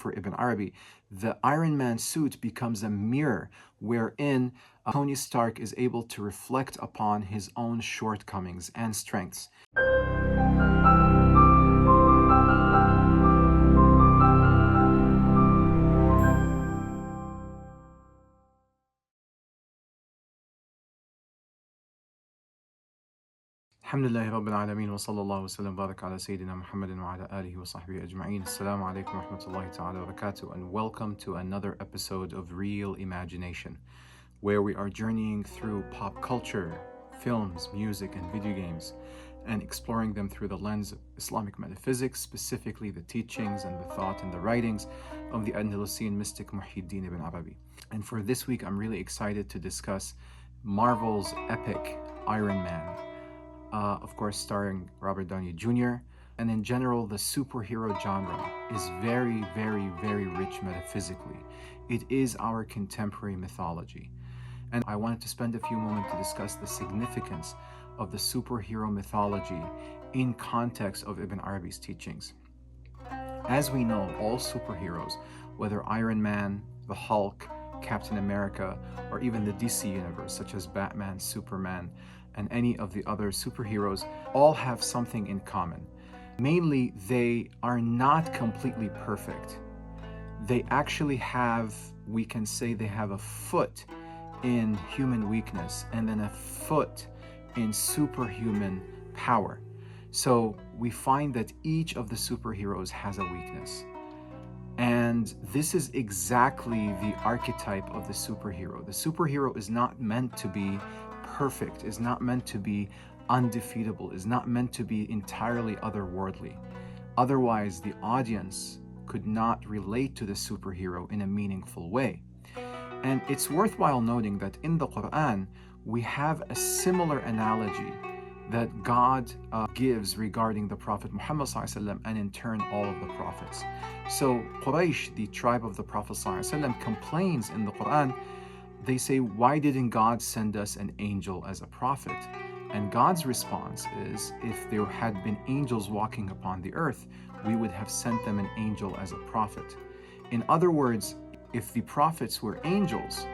for Ibn Arabi, the Iron Man suit becomes a mirror wherein Tony Stark is able to reflect upon his own shortcomings and strengths. Alhamdulillahi Rabbil Alameen wa sallallahu wa sallam barak ala Sayyidina Muhammadin wa ala alihi wa sahbihi ajma'een. Assalamu alaikum wa rahmatullahi ta'ala wa barakatuh, and welcome to another episode of Real Imagination, where we are journeying through pop culture, films, music, and video games, and exploring them through the lens of Islamic metaphysics, specifically the teachings and the thought and the writings of the Andalusian mystic Muhyiddin ibn Arabi. And for this week, I'm really excited to discuss Marvel's epic Iron Man, of course starring Robert Downey Jr. And in general, the superhero genre is very, very, very rich metaphysically. It is our contemporary mythology. And I wanted to spend a few moments to discuss the significance of the superhero mythology in context of Ibn Arabi's teachings. As we know, all superheroes, whether Iron Man, the Hulk, Captain America, or even the DC universe, such as Batman, Superman, and any of the other superheroes, all have something in common. Mainly, they are not completely perfect. They actually have, we can say they have a foot in human weakness and then a foot in superhuman power. So we find that each of the superheroes has a weakness. And this is exactly the archetype of the superhero. The superhero is not meant to be perfect, is not meant to be undefeatable, is not meant to be entirely otherworldly. Otherwise, the audience could not relate to the superhero in a meaningful way. And it's worthwhile noting that in the Quran, we have a similar analogy that God gives regarding the Prophet Muhammad ﷺ, and in turn all of the prophets. So Quraysh, the tribe of the Prophet ﷺ, complains in the Quran. They say, why didn't God send us an angel as a prophet? And God's response is, if there had been angels walking upon the earth, we would have sent them an angel as a prophet. In other words, if the prophets were angels,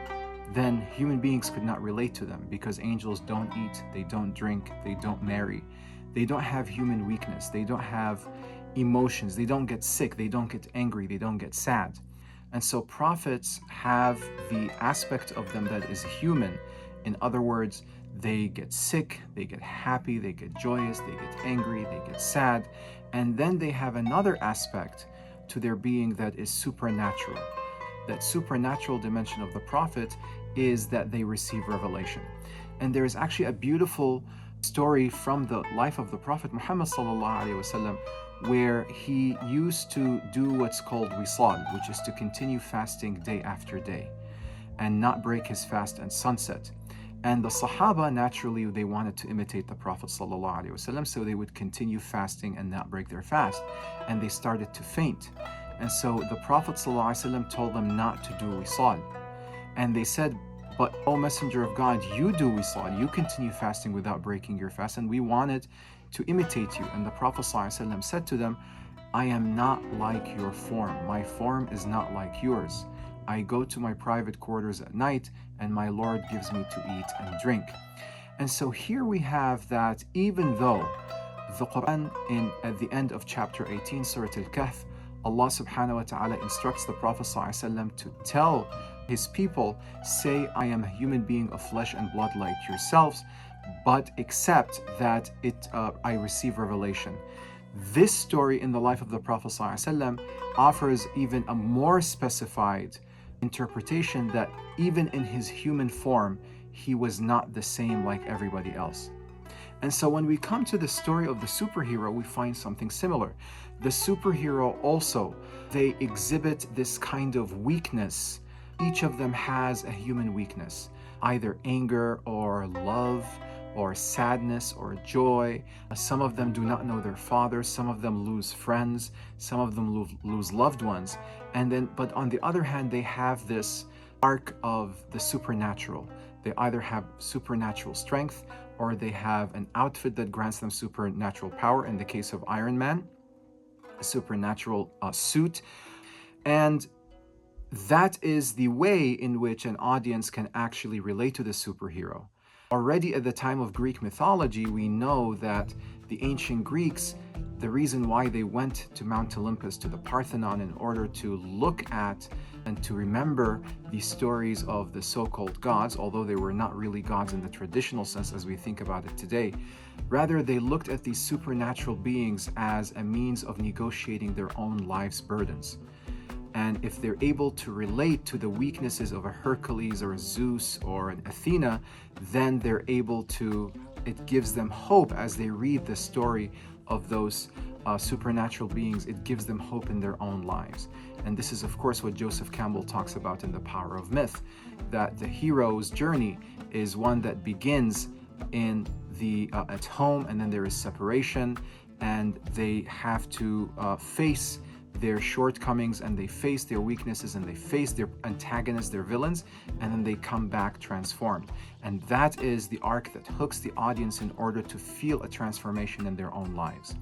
then human beings could not relate to them, because angels don't eat, they don't drink, they don't marry, they don't have human weakness, they don't have emotions, they don't get sick, they don't get angry, they don't get sad. And so prophets have the aspect of them that is human. In other words, they get sick, they get happy, they get joyous, they get angry, they get sad. And then they have another aspect to their being that is supernatural. That supernatural dimension of the prophet is that they receive revelation. And there is actually a beautiful story from the life of the Prophet Muhammad sallallahu alaihi wasallam, where he used to do what's called wisal, which is to continue fasting day after day and not break his fast at sunset. And the Sahaba, naturally, they wanted to imitate the Prophet ﷺ, so they would continue fasting and not break their fast. And they started to faint. And so the Prophet ﷺ told them not to do wisal. And they said, but O Messenger of God, you do wisal, you continue fasting without breaking your fast, and we wanted to imitate you. And the Prophet ﷺ said to them, I am not like your form. My form is not like yours. I go to my private quarters at night, and my Lord gives me to eat and drink. And so here we have that even though the Quran at the end of chapter 18, Surah Al-Kahf, Allah subhanahu wa ta'ala instructs the Prophet ﷺ to tell his people, say, I am a human being of flesh and blood like yourselves, but accept that I receive revelation. This story in the life of the Prophet ﷺ offers even a more specified interpretation that even in his human form, he was not the same like everybody else. And so when we come to the story of the superhero, we find something similar. The superhero also, they exhibit this kind of weakness. Each of them has a human weakness, either anger or love or sadness or joy. Some of them do not know their fathers, some of them lose friends, some of them lose loved ones. But on the other hand, they have this arc of the supernatural. They either have supernatural strength or they have an outfit that grants them supernatural power. In the case of Iron Man, a supernatural suit. And that is the way in which an audience can actually relate to the superhero. Already at the time of Greek mythology, we know that the ancient Greeks, the reason why they went to Mount Olympus, to the Parthenon, in order to look at and to remember the stories of the so-called gods, although they were not really gods in the traditional sense as we think about it today. Rather, they looked at these supernatural beings as a means of negotiating their own life's burdens. And if they're able to relate to the weaknesses of a Hercules or a Zeus or an Athena, then they're able to, it gives them hope as they read the story of those supernatural beings. It gives them hope in their own lives. And this is, of course, what Joseph Campbell talks about in The Power of Myth, that the hero's journey is one that begins in at home, and then there is separation, and they have to face their shortcomings, and they face their weaknesses, and they face their antagonists, their villains, and then they come back transformed. And that is the arc that hooks the audience in order to feel a transformation in their own lives.